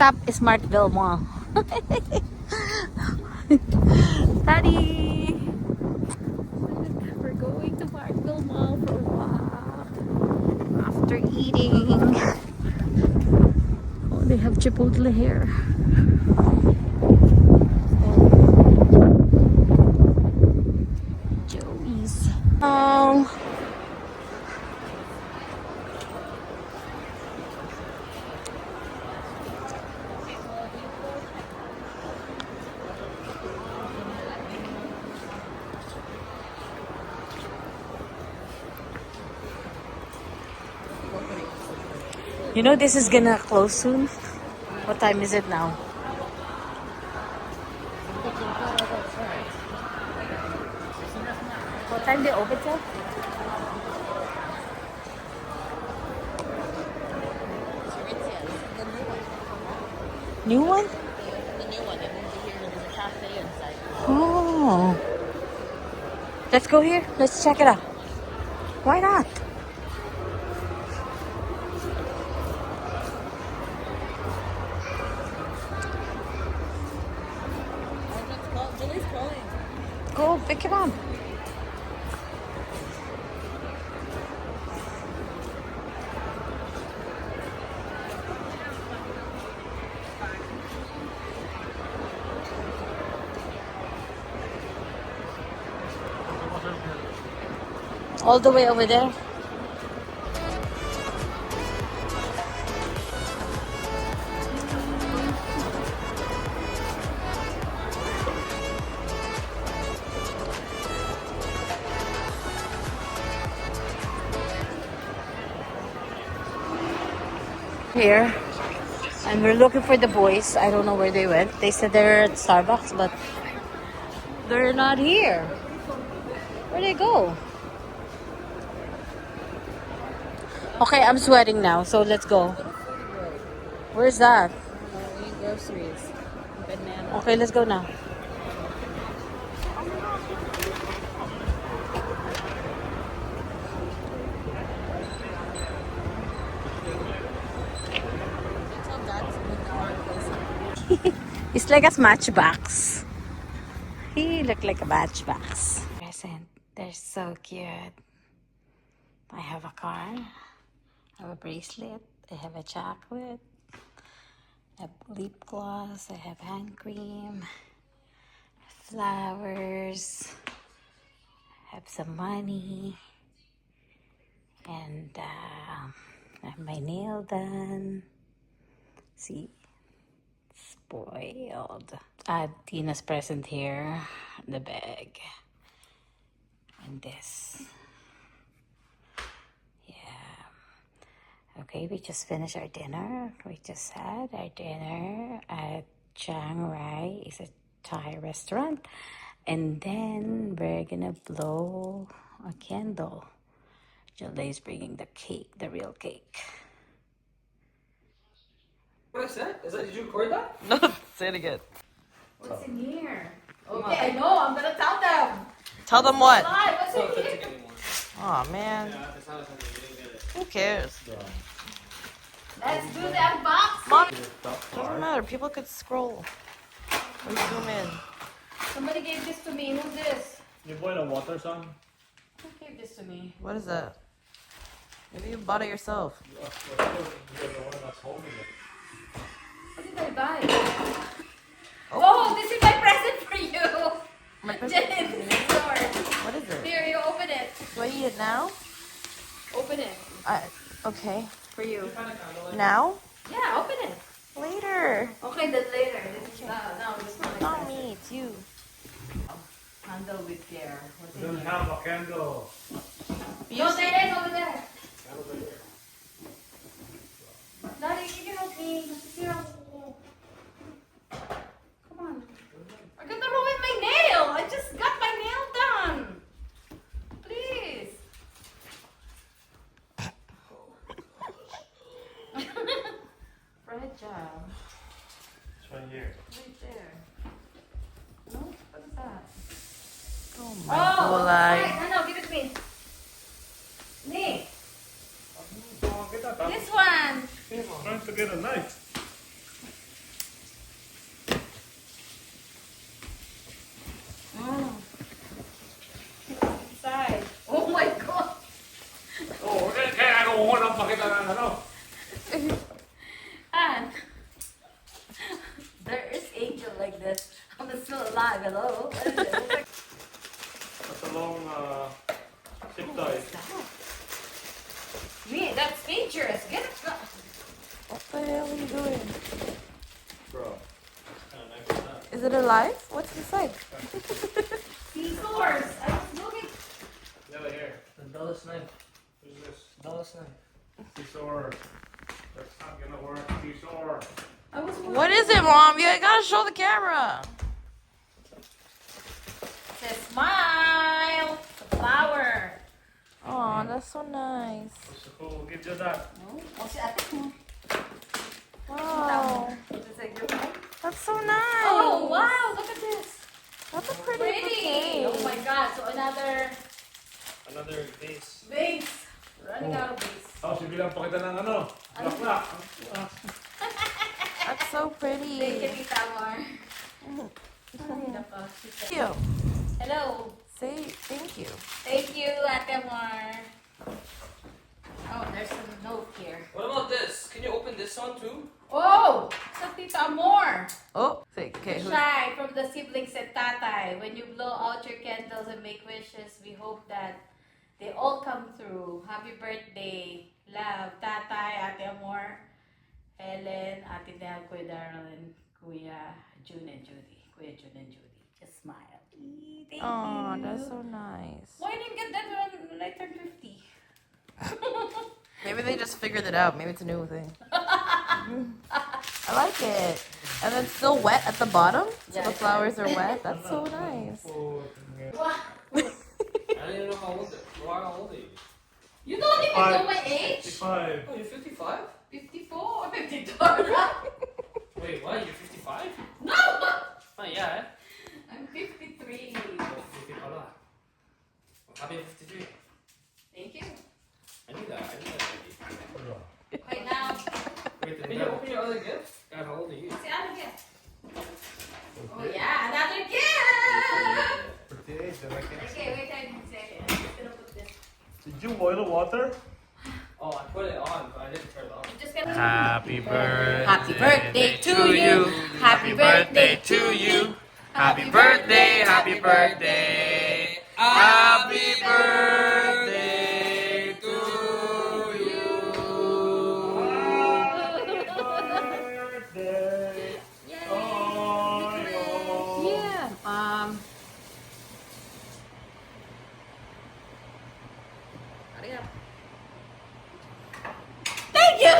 stop is Markville Mall. Daddy! We're going to Markville Mall for a walk after eating. Oh, they have Chipotle here. Joey's. Oh. You know this is gonna close soon. What time is it now? What time they open till? New one? The new one. It won't be here. There's a cafe inside. Oh. Let's go here. Let's check it out. Why not? Julie's calling. Go pick him up. All the way over there. Here. And we're looking for the boys. I don't know where they went. They said they're at Starbucks, but they're not here. Where'd they go? Okay, I'm sweating now, so let's go. Where's that? We need groceries. Banana. Okay, let's go now. Tell Dad to move the hard place. It's like a matchbox. He looked like a matchbox. Present. They're so cute. I have a car. I have a bracelet. I have a chocolate. I have lip gloss. I have hand cream. Flowers. I have some money. And I have my nail done. See? Spoiled. I have Tina's present here. The bag. And this. Okay, we just finished our dinner. We just had our dinner at Chiang Rai. It's a Thai restaurant. And then we're gonna blow a candle. Jolay's bringing the cake, the real cake. What I said? Did you record that? No, say it again. What's in here? Okay, I know. I'm gonna tell them. Tell them what? Why? What's It's not in authentic here? anymore. Oh man, Yeah, it's not authentic. You didn't get it. who cares? Let's do the unboxing. Mom, doesn't matter. People could scroll or zoom in. Somebody gave this to me. Who's this? You boil the water, son? Who gave this to me? What is that? Maybe you bought it yourself. You're the one that's holding it. What did I buy? Oh, this is my present for you. My present? Jen, in the store. What is it? Here, you open it. Do I eat it now? Open it Okay. for you. Now? Yeah, open it. Later. Okay, then later. This is no, this one. Not me. It's you. Handle with care. What's You in don't here? have a candle. No, there is over there. Daddy, you can help me. Nasisira ko. Come on. I'm gonna ruin my nail. I just got my nail done. Please. Fragile. It's right here. Right there. No? What is that? Oh Oh, my right. No, give it to me. Nick, Oh, get that back. this one. I'm trying to get a knife. alive. Hello. What is it? Looks like That's a long zip tie. me. That's dangerous. Get it. What the hell are you doing? Bro. Kinda nice with that. Is it alive? What's inside? Scissors. I was looking. Yeah, here. The dullest knife. Who's this? Dullest knife. Scissor. That's not gonna work. Scissor. I was looking. What is it, Mom? You gotta show the camera. It says smile. The flower. Oh, that's so nice. What's the cool? Give you that. No. Oh, si ate mo. Wow. It's like your phone. That's so nice. Oh wow! Look at this. That's a pretty Pretty. bouquet. Oh my God! So another Another vase. vase. Running out of vase. Oh, sibilang pa kita ng ano? Black. That's so Thank you, pretty. Tita Amor. Ay, nako. Thank you. Hello. Say thank you. Thank you, Ate Amor. Oh, there's a note here. What about this? Can you open this one too? Oh, sa Tita Amor. Oh, say okay. Who's, Shy from the siblings at Tatay. When you blow out your candles and make wishes, we hope that they all come through. Happy birthday. Love, Tatay, Ate Amor, Helen, Ate Del, Kuya Darrell, and Kuya June and Judy. Kuya June and Judy. Just smile. Thank oh, you. that's so nice. Why didn't get that when I turned 50? Maybe they just figured it out. Maybe it's a new thing. I like it. And then still wet at the bottom, so Yeah, the flowers are wet. That's so nice. Wow. I don't even know how old are you? You don't even know my age? 55. Oh, you're 55? 54 or 52? Right? Wait, what? You're 55? No! Oh, yeah, eh? I'm 53. Oh, 50 pala. Happy 53. Thank you. I knew that. Already. Okay, now, Wait, can you open your other gift? God, how old are you? see other gift. Oh yeah, another gift! 38, then I can't. Okay, wait a second. I'm just gonna put this. Did you boil the water? Oh, I put it on, but I didn't turn it on. I'm just gonna. Happy birthday. Happy birthday to you. Happy birthday to you. Happy birthday, happy birthday. Happy birthday to you. Birthday. Yay! Oh, Yeah. Hurry up. Thank you.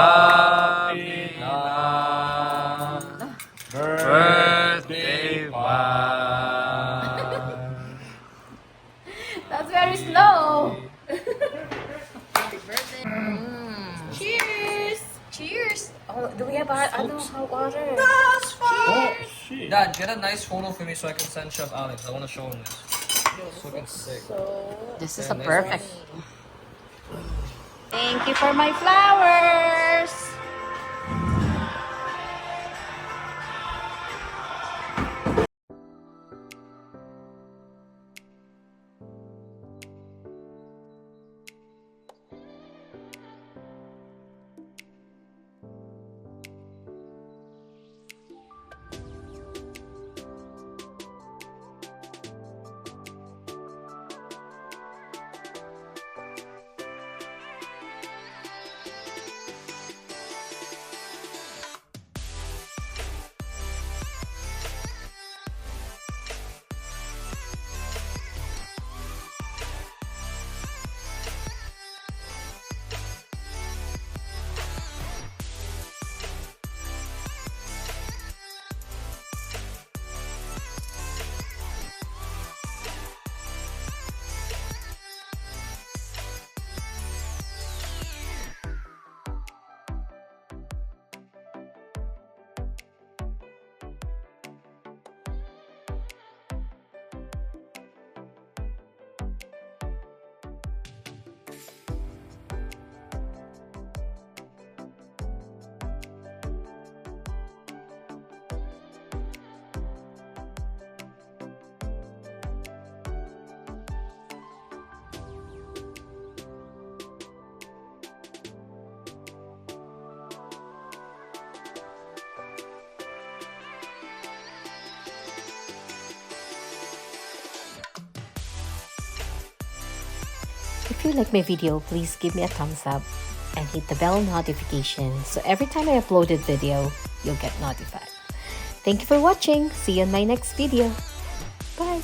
Happy birthday, That's very slow. Happy birthday. Cheers. Cheers. Oh, do we have hot water? Oh, shit. Dad, get a nice photo for me so I can send Chef Alex. I want to show him this. It's looking sick. This is Yeah, a nice perfect. Thank you for my flowers. If you like my video, please give me a thumbs up and hit the bell notification so every time I upload a video, you'll get notified. Thank you for watching. See you in my next video. Bye.